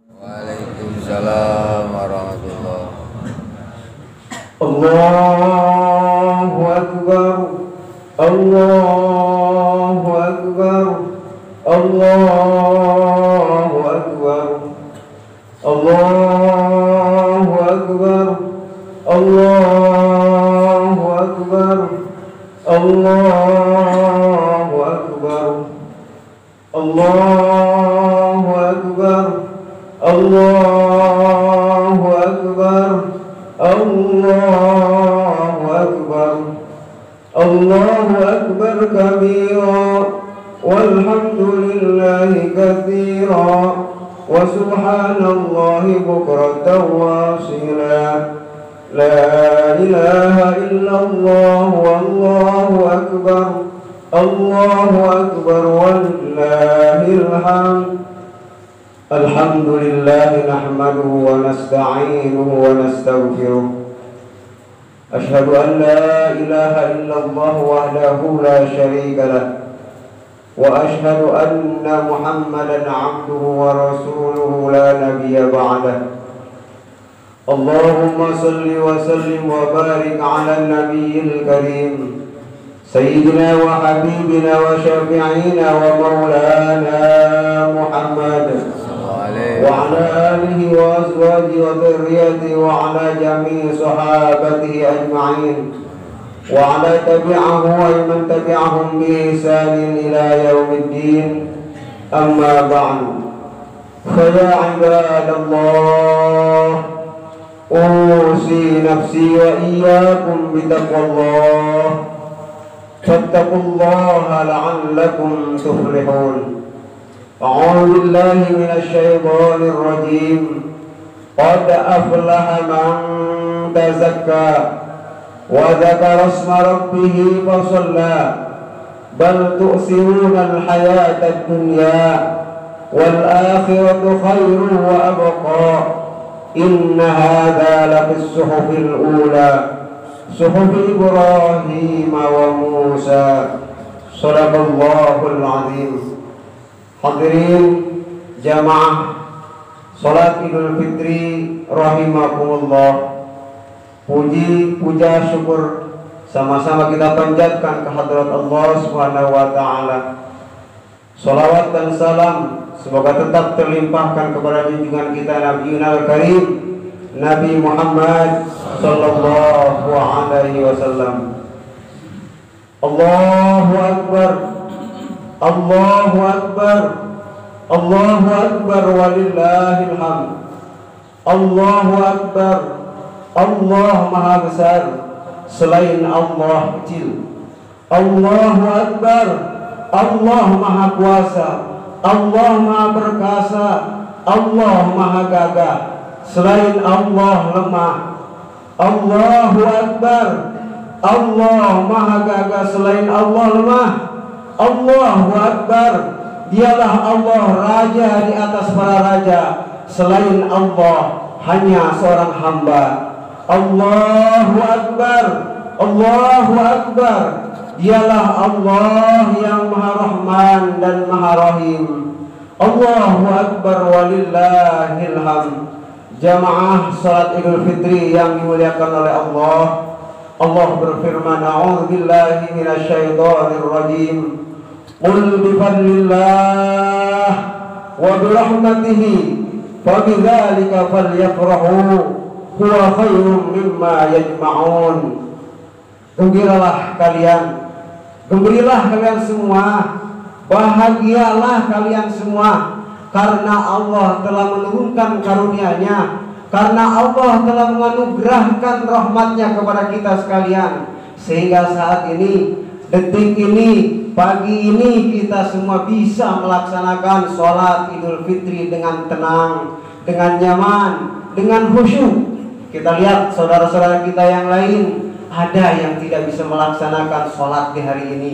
Waalaikumsalam warahmatullahi. Allahu Akbar, Allahu Akbar, Allahu Akbar, Allahu Akbar, Allahu Akbar, Allahu Akbar, Allahu Akbar, Allahu Akbar, Allahu Akbar, Allahu Akbar kabira, walhamdulillahi katsira, wa subhanallahi bukratan wa asila. La ilaha illallah wallahu akbar, Allahu akbar walillahil hamd. Alhamdulillah nahmaduhu wa nasta'inuhu wa nastaghfiruh. Ashhadu an la ilaha illallah wahdahu la syarika lah. Wa ashhadu anna Muhammadan 'abduhu wa rasuluhu la nabiyya ba'dah. Allahumma salli wa sallim wa barik 'ala an-nabiyyil karim sayyidina wa habibina wa syafi'ina wa maulana Muhammad wa ala alihi wa azwajihi wa dhurriyyatihi wa ala jami'i sahabatihi ajma'in wa ala tabi'ahu wa man tabi'ahum bi ihsanin ila yaumiddin. Amma ba'du. Fa ya ibadallah, usi nafsi wa iyyakum bitaqwallah. Fattaqullaha la'allakum tuflihun. A'udzu billahi minasy syaithanir rajim. Qad aflaha man tazakka wa dzakara isma rabbih fa shalla. Bal tu'siruna al-hayata ad-dunya wal akhiratu khairun wa abqa. Inna hadza lafis suhufil ula, suhufi Ibrahim wa Musa. Shadaqallahul azim. Hadirin jamaah salat Idul Fitri rahimakumullah. Puji, puja, syukur sama-sama kita panjatkan ke hadrat Allah Subhanahu wa taala. Salawat dan salam semoga tetap terlimpahkan kepada junjungan kita Nabi Al-Karim Nabi Muhammad sallallahu alaihi wasallam. Allahu Akbar, Allahu Akbar, Allahu Akbar walillahil hamd. Allahu Akbar, Allah Maha Besar, selain Allah kecil. Allahu Akbar, Allah Maha Kuasa, Allah Maha Perkasa, Allah Maha Gagah, selain Allah lemah. Allahu Akbar, Allah Maha Gagah, selain Allah lemah. Allahu Akbar, dialah Allah Raja di atas para raja, selain Allah hanya seorang hamba. Allahu Akbar, Allahu Akbar, dialah Allah yang Maha Rahman dan Maha Rahim. Allahu Akbar walillahil hamd. Jamaah salat Idul Fitri yang dimuliakan oleh Allah, Allah berfirman, a'udzu billahi minasyaitonir rajim. Qul bi fadlillah wa bi rahmatihi fabidzalika falyafrahu huwa khairum mimma yajma'un. Gembiralah kalian, gembirilah kalian semua, bahagialah kalian semua, karena Allah telah menurunkan karunia-Nya, karena Allah telah menganugerahkan rahmat-Nya kepada kita sekalian, sehingga saat ini, detik ini, pagi ini kita semua bisa melaksanakan sholat Idul Fitri dengan tenang, dengan nyaman, dengan khusyuk. Kita lihat saudara-saudara kita yang lain, ada yang tidak bisa melaksanakan sholat di hari ini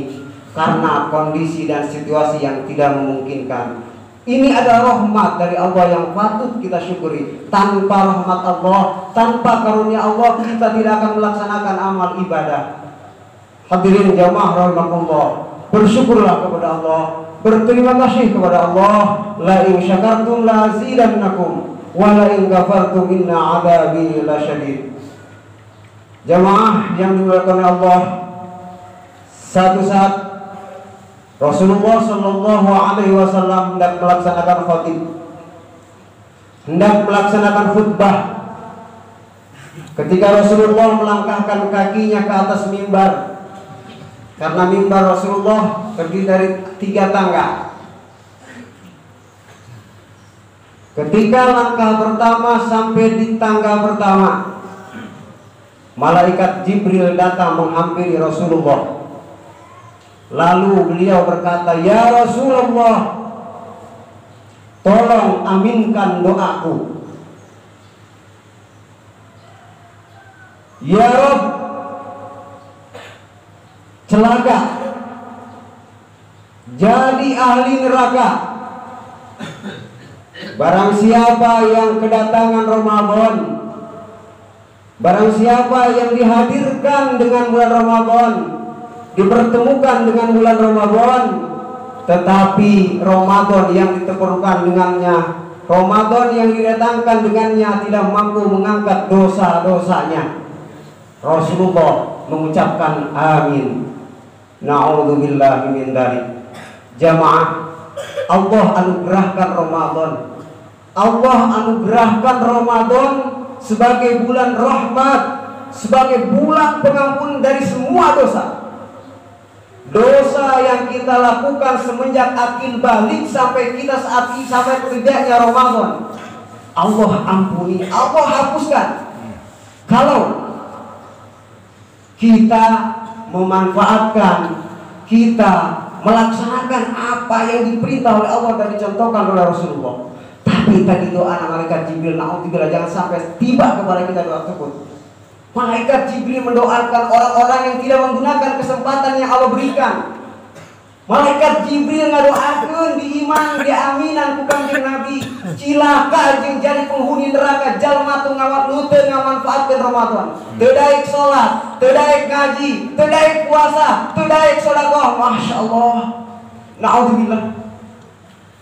karena kondisi dan situasi yang tidak memungkinkan. Ini adalah rahmat dari Allah yang patut kita syukuri. Tanpa rahmat Allah, tanpa karunia Allah, kita tidak akan melaksanakan amal ibadah. Hadirin jamaah rahimakumullah, bersyukurlah kepada Allah, berterima kasih kepada Allah. La in syakartum la azidannakum wa la in kafartum inna adzabi lasyadid. Jamaah yang dimuliakan oleh Allah, satu saat Rasulullah Shallallahu Alaihi Wasallam hendak melaksanakan khatib, hendak melaksanakan khutbah. Ketika Rasulullah melangkahkan kakinya ke atas mimbar, karena mimbar Rasulullah terdiri dari 3 tangga. Ketika langkah pertama sampai di tangga pertama, malaikat Jibril datang menghampiri Rasulullah. Lalu beliau berkata, "Ya Rasulullah, tolong aminkan doaku. Ya Rabb, celaka, jadi ahli neraka barang siapa yang kedatangan Ramadan, barang siapa yang dihadirkan dengan bulan Ramadan, dipertemukan dengan bulan Ramadan, tetapi Ramadan yang ditemukan dengannya, Ramadan yang didatangkan dengannya tidak mampu mengangkat dosa-dosanya." Rasulullah mengucapkan amin. Na'udzubillahi min dzalik. Jamaah, Allah anugerahkan Ramadan. Allah anugerahkan Ramadan sebagai bulan rahmat, sebagai bulan pengampun dari semua dosa. Dosa yang kita lakukan semenjak akil balik sampai kita sampai tidaknya Ramadan, Allah ampuni, Allah hapuskan. Kalau kita memanfaatkan, kita melaksanakan apa yang diperintah oleh Allah dan dicontohkan oleh Rasulullah. Tapi tadi doa malaikat Jibril, naudzubillah, jangan sampai tiba kepada kita doa tersebut. Malaikat Jibril mendoakan orang-orang yang tidak menggunakan kesempatan yang Allah berikan. Malaikat Jibril ngadoakeun di iman, di aminan ku Kanjeng Nabi. Cilaka jeung jadi penghuni neraka jalma teu ngamanfaatkeun Ramadan. Teu daek salat, teu daek ngaji, teu daek puasa, teu daek sedekah. Masyaallah. Naudzubillah.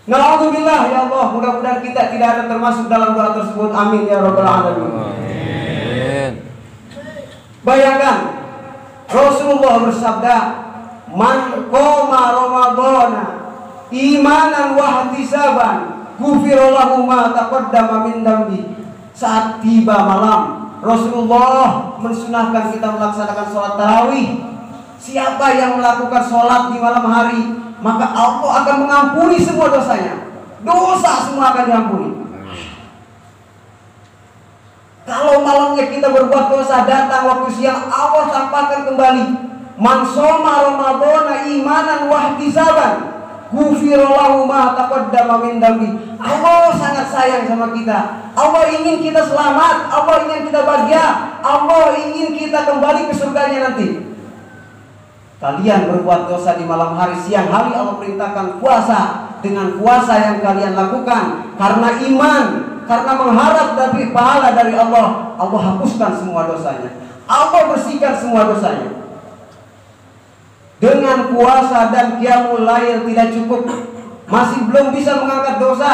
Naudzubillah ya Allah, mudah-mudahan kita tidak ada termasuk dalam doa tersebut. Amin ya rabbal alamin. Amin. Bayangkan Rasulullah bersabda, "Man qoma Ramadhana imanan wa ihtisaban, ghufira lahu ma taqaddama min dambi." Saat tiba malam, Rasulullah mensunahkan kita melaksanakan sholat tarawih. Siapa yang melakukan sholat di malam hari, maka Allah akan mengampuni semua dosanya. Dosa semua akan diampuni. Kalau malamnya kita berbuat dosa, datang waktu siang, Allah tampakkan kembali. Man shoma Ramadhana imanan wa ihtisaban, ghufira lahu ma taqaddama min dambi. Allah sangat sayang sama kita. Allah ingin kita selamat, Allah ingin kita bahagia, Allah ingin kita kembali ke surganya nanti. Kalian berbuat dosa di malam hari, siang hari Allah perintahkan puasa. Dengan puasa yang kalian lakukan karena iman, karena mengharap dari pahala dari Allah, Allah hapuskan semua dosanya, Allah bersihkan semua dosanya. Dengan puasa dan qiyamul lail tidak cukup, masih belum bisa mengangkat dosa.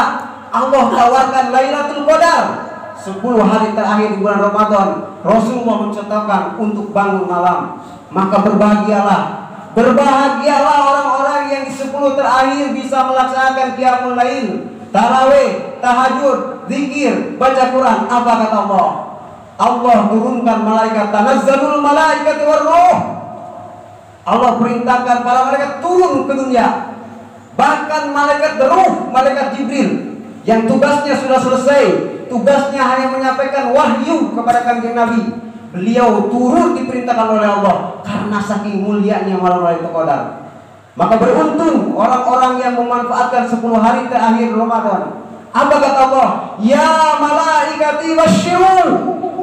Allah tawarkan Lailatul Qadar, 10 hari terakhir di bulan Ramadan. Rasulullah mencontohkan untuk bangun malam. Maka berbahagialah orang-orang yang di 10 terakhir bisa melaksanakan qiyamul lail, tarawih, tahajud, zikir, baca Quran. Apa kata Allah? Allah turunkan malaikat, tanazzalul malaikatu warruh. Allah perintahkan para malaikat turun ke dunia. Bahkan malaikat ruh, malaikat Jibril yang tugasnya sudah selesai, tugasnya hanya menyampaikan wahyu kepada Kanjeng Nabi. Beliau turun diperintahkan oleh Allah karena saking mulianya malam Lailatul Qadar. Maka beruntung orang-orang yang memanfaatkan 10 hari terakhir Ramadan. Apa kata Allah? Ya malaikati basyirun,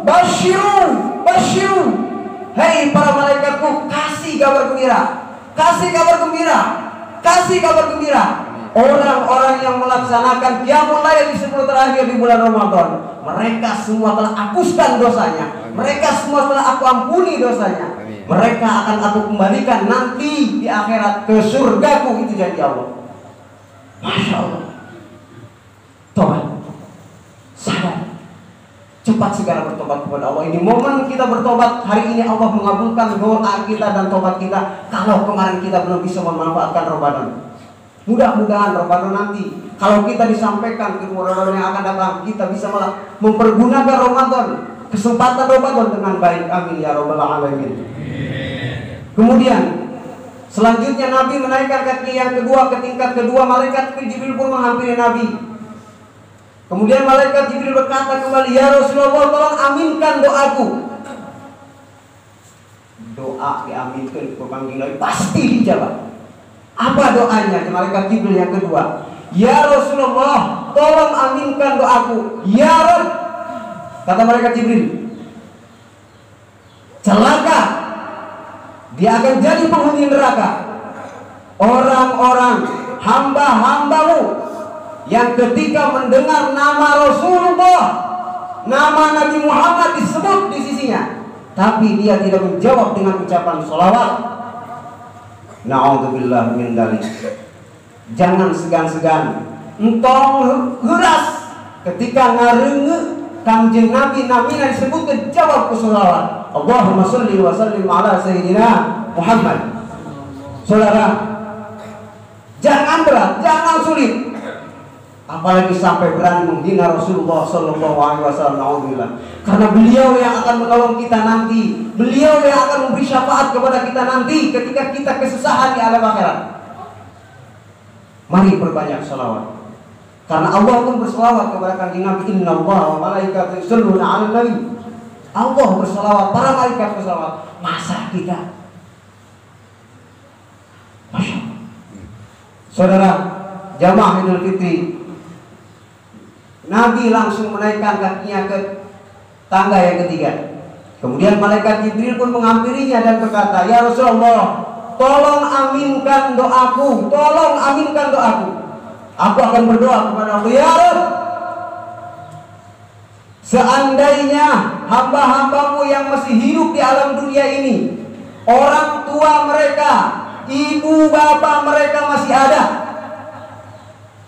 basyirun, basyirun. Hei para malaikatku, kasih kabar gembira, kasih kabar gembira, kasih kabar gembira. Orang-orang yang melaksanakan qiyamul lail di 10 terakhir di bulan Ramadan, mereka semua telah hapuskan dosanya. Mereka semua telah aku ampuni dosanya. Mereka akan aku kembalikan nanti di akhirat ke surgaku, itu janji Allah. Masya Allah. Tobat, sadar, cepat segera bertobat kepada Allah. Ini momen kita bertobat. Hari ini Allah mengabulkan doa kita dan tobat kita. Kalau kemarin kita belum bisa memanfaatkan Ramadan, mudah-mudahan Ramadan nanti, kalau kita disampaikan ke Ramadan yang akan datang, kita bisa malah mempergunakan Ramadan, kesempatan Ramadan dengan baik. Amin ya rabbal alamin. Kemudian selanjutnya Nabi menaikkan kaki yang kedua ke tingkat kedua. Malaikat Jibril pun menghampiri Nabi. Kemudian malaikat Jibril berkata kembali, ya Rasulullah, tolong aminkan doaku. Doa diaminkan, berpanggil lagi, pasti dijawab. Apa doanya? Malaikat Jibril yang kedua, ya Rasulullah, tolong aminkan doaku. Ya Rabb, kata malaikat Jibril, celaka, dia akan jadi penghuni neraka orang-orang hamba-hambamu yang ketika mendengar nama Rasulullah, nama Nabi Muhammad disebut di sisinya, tapi dia tidak menjawab dengan ucapan sholawat. Na'udzubillah min dzalik. Jangan segan-segan entong heras ketika ngareunge Kanjeng Nabi namina disebut jawab ku sholawat. Allahumma sholli wa sallim ala sayyidina Muhammad. Saudara, jangan berat, jangan sulit, apalagi sampai berani menghina Rasulullah Sallallahu Alaihi Wasallam. Alhamdulillah, karena beliau yang akan menolong kita nanti, beliau yang akan memberi syafaat kepada kita nanti ketika kita kesusahan di alam akhirat. Mari perbanyak salawat, karena Allah pun bersalawat kepada Kanjeng Nabi. Inna Allah wa malaikatahu yusholluna 'alan nabi. Allah bersalawat, para malaikat bersalawat. Masa kita? Masya Allah. Saudara, jamaah Idul Fitri, Nabi langsung menaikkan kakinya ke tangga yang ketiga. Kemudian malaikat Jibril pun menghampirinya dan berkata, ya Rasulullah, tolong aminkan doaku, tolong aminkan doaku. Aku akan berdoa kepada Allah, ya Rabb, seandainya hamba-hambamu yang masih hidup di alam dunia ini, orang tua mereka, ibu bapak mereka masih ada,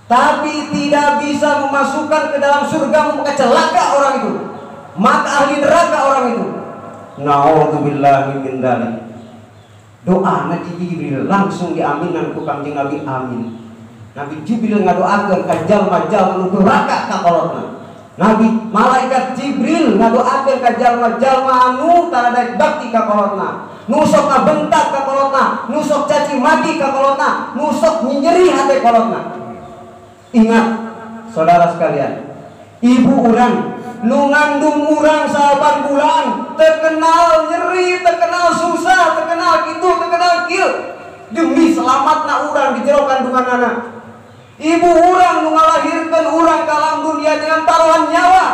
tapi tidak bisa memasukkan ke dalam surga, maka celaka orang itu, maka ahli neraka orang itu. Na'udzubillahi min dzalik. Doa Nabi Jibril langsung diaminkan ku Kanjeng Nabi. Amin. Nabi Jibril ngadoakeun ka jalma-jalma nu neraka kakolotna. Nabi malaikat Jibril ngadoakeun ka jalma-jalma anu tara daek bakti kakolotna, nu sok ngabentak kakolotna, nu sok caci maki kakolotna, nu sok nyeri hate kolotna. Ingat saudara sekalian, ibu urang nu ngandung urang 8 bulan, terkenal nyeri, terkenal susah, terkenal gitu, terkenal kieu, demi selamatna urang di jero kandunganna. Ibu urang nu ngalahirkeun urang ka alam dunia dengan taruhan nyawa,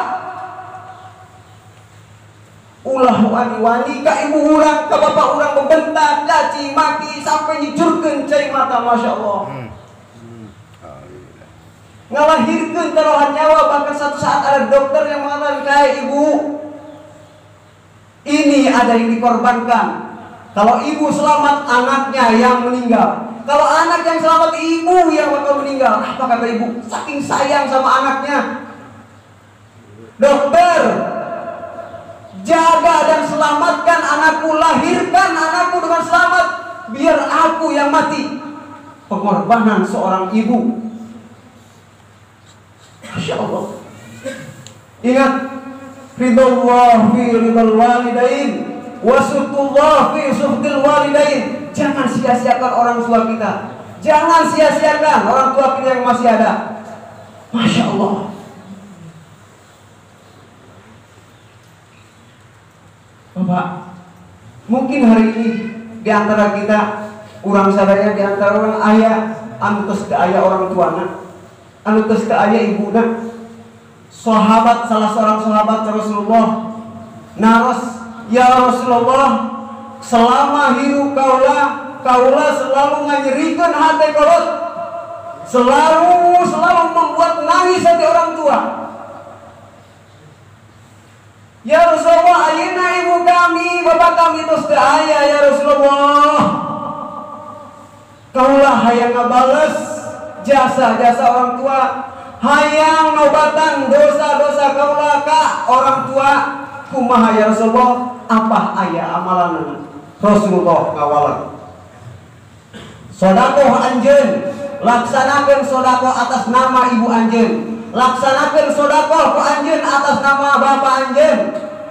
ulah wani-wani ka ibu urang, ka bapak urang membentak, caci maki sampai nyicurkeun cai mata. Masya Allah. Ngalahirkeun taruhan nyawa, bahkan satu saat ada dokter yang mengatakan, kayak ibu ini ada yang dikorbankan. Kalau ibu selamat, anaknya yang meninggal. Kalau anak yang selamat, ibu yang bakal meninggal. Apa kata ibu? Saking sayang sama anaknya, dokter, jaga dan selamatkan anakku, lahirkan anakku dengan selamat, biar aku yang mati. Pengorbanan seorang ibu. Masya Allah. Ingat, ridullah fi ridul walidain, wasutullah fi suhtil walidain. Jangan sia-siakan orang tua kita, jangan sia-siakan orang tua kita yang masih ada. Masya Allah. Bapak, mungkin hari ini di antara kita, orang sadaya di antara orang ayah, anu tos ke ayah orang tuana, anu tos ke ayah ibuna. Sahabat, salah seorang sahabat Rasulullah naros, ya Rasulullah, selama hidup kaulah selalu nganyerikeun hati kolot, selalu membuat nangis hati orang tua. Ya Rasulullah, ayeuna ibu kami, bapak kami tos teu aya ya Rasulullah. Kaulah hayang ngabales jasa-jasa orang tua, hayang nobatan dosa-dosa kaula ka orang tua. Kumaha ya Rasulullah, apa aya amalan Rasulullah ngawalan? Sodakoh anjeun, laksanakeun sodakoh atas nama ibu anjeun, laksanakeun sodakoh ku anjeun atas nama bapak anjeun.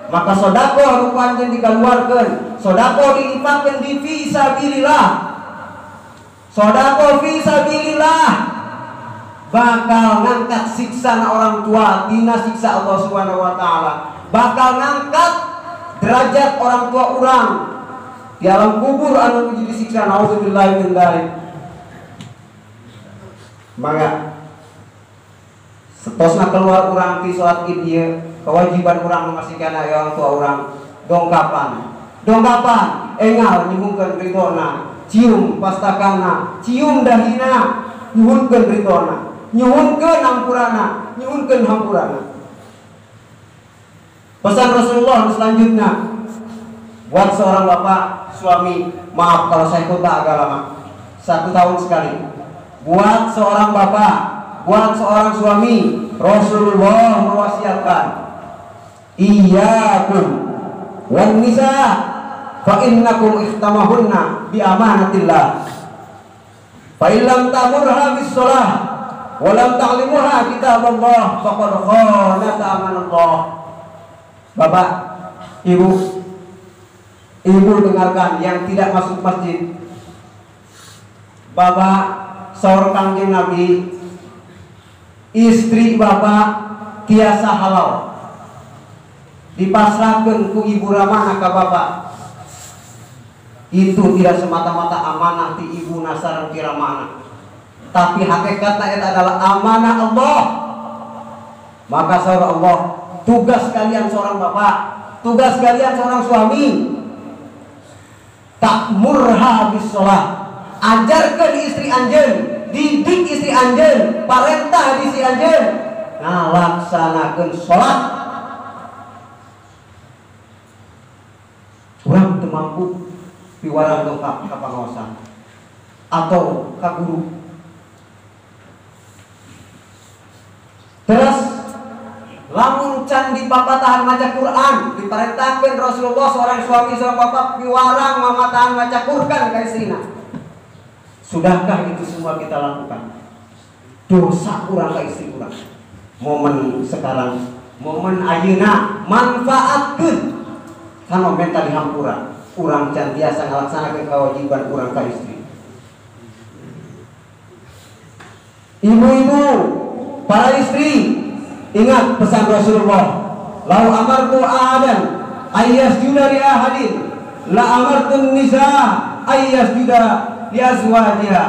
Maka sodakoh ku anjeun dikeluarkeun, sodakoh dilipatkeun di fisabilillah. Sodakoh fisabilillah bakal ngangkat siksa orang tua tina siksa Allah Subhanahu wa taala, bakal ngangkat derajat orang tua urang di alam kubur anu nuju disiksa. Nauzubillahi min dzalik. Maka setosna keluar urang ti salat Id ieu, kewajiban urang memastikan orang tua urang dongkapan engal nyuhungkeun ridona, cium pastakana, cium dahina, nyuhunkeun ridona, nyuhunkeun hampurana, nyuhunkeun hampurana. Pesan Rasulullah selanjutnya buat seorang bapak suami, maaf kalau saya khutbah agak lama, 1 tahun sekali. Buat seorang bapak, buat seorang suami, Rasulullah mewasiatkan, iyyakum wan nisa fa innakum ihtamahunna bi amanatillah. Fa illam ta'murha bis shalah wa lam ta'limuha kitaballah faqad khanat amanallah. Bapak, ibu dengarkan yang tidak masuk masjid. Bapak saur Kangjeng Nabi, istri bapak tiasa halal dipasrahkeun ku ibu ramana ka bapak. Itu tidak semata-mata amanah ti ibu nasarang ti ramana, tapi hakikatnya itu adalah amanah Allah. Maka saur Allah, tugas kalian seorang bapak, tugas kalian seorang suami, takmurha bis shalah, ajarkeun istri anjeun, didik istri anjeun, parentah di istri anjeun ngalaksanakeun salat. Urang teu mampu piwarang dongkap ka pangaosan atau ka guru. Terus lamun can dipapatahan maca Quran, diperintahkeun Rasulullah seorang suami seorang bapak piwarang mamatahan maca Quran ka istrina. Sudahkah itu semua kita lakukan? Dosa kurang ka istri kurang. Momen sekarang, momen ayeuna manfaatkeun kana menta dihampura. Urang can biasa ngalaksanakeun kewajiban urang ka istri. Ibu-ibu, para istri, ingat pesan Rasulullah, lau amartu ahadan ayyasjuda li ahadin la amartun nisa ayyasjuda li azwajiha.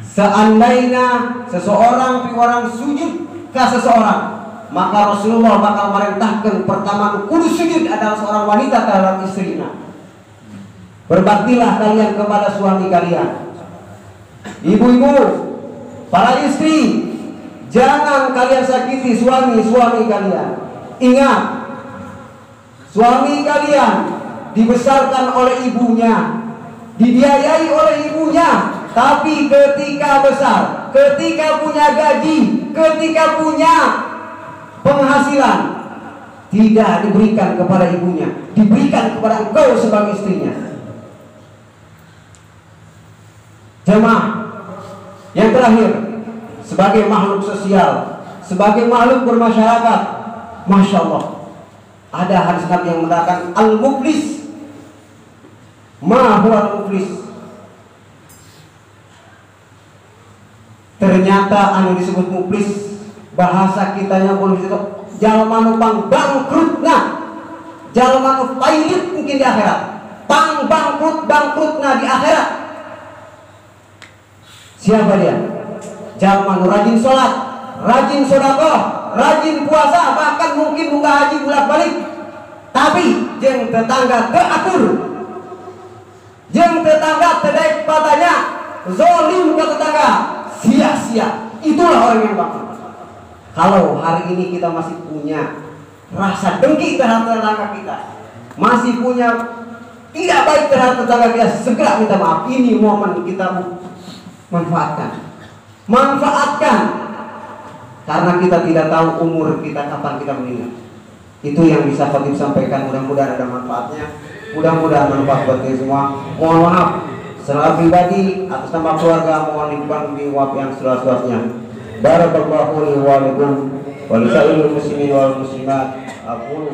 Seandainya seseorang piwarang sujud ka seseorang, maka Rasulullah bakal merintahkan pertama kudu sujud adalah seorang wanita terhadap istrinya. Berbaktilah kalian kepada suami kalian. Ibu-ibu, para istri, jangan kalian sakiti suami-suami kalian. Ingat, suami kalian dibesarkan oleh ibunya, dibiayai oleh ibunya, tapi ketika besar, ketika punya gaji, ketika punya penghasilan, tidak diberikan kepada ibunya, diberikan kepada engkau sebagai istrinya. Jemaah yang terakhir, sebagai makhluk sosial, sebagai makhluk bermasyarakat, Masya Allah, ada hadis Nabi yang mengatakan al-muflis. Ma huwa al-muflis? Ternyata anu disebut muflis, bahasa kitanya boleh itu jalma nu bangkrutna, jalma nu pailit mungkin di akhirat, bangkrutna di akhirat. Siapa dia? Jalma nu rajin sholat, rajin sedekah, rajin puasa, bahkan mungkin buka haji bolak-balik, tapi jeung tetangga teu atur, jeung tetangga teu daek patanya, zalim ke tetangga, sia-sia. Itulah orang yang bangkrut. Kalau hari ini kita masih punya rasa dengki terhadap tetangga kita, masih punya tidak baik terhadap tetangga kita, segera minta maaf. Ini momen kita manfaatkan. Manfaatkan, karena kita tidak tahu umur kita kapan kita meninggal. Itu yang bisa Khatib sampaikan. Mudah-mudahan ada manfaatnya, mudah-mudahan manfaat buat kita semua. Mohon maaf secara pribadi atas nama keluarga, mohon dibantu maaf yang seluas-luasnya. Barakallahu li wa lakum wa li sa'iril muslimin wal muslimat. Aku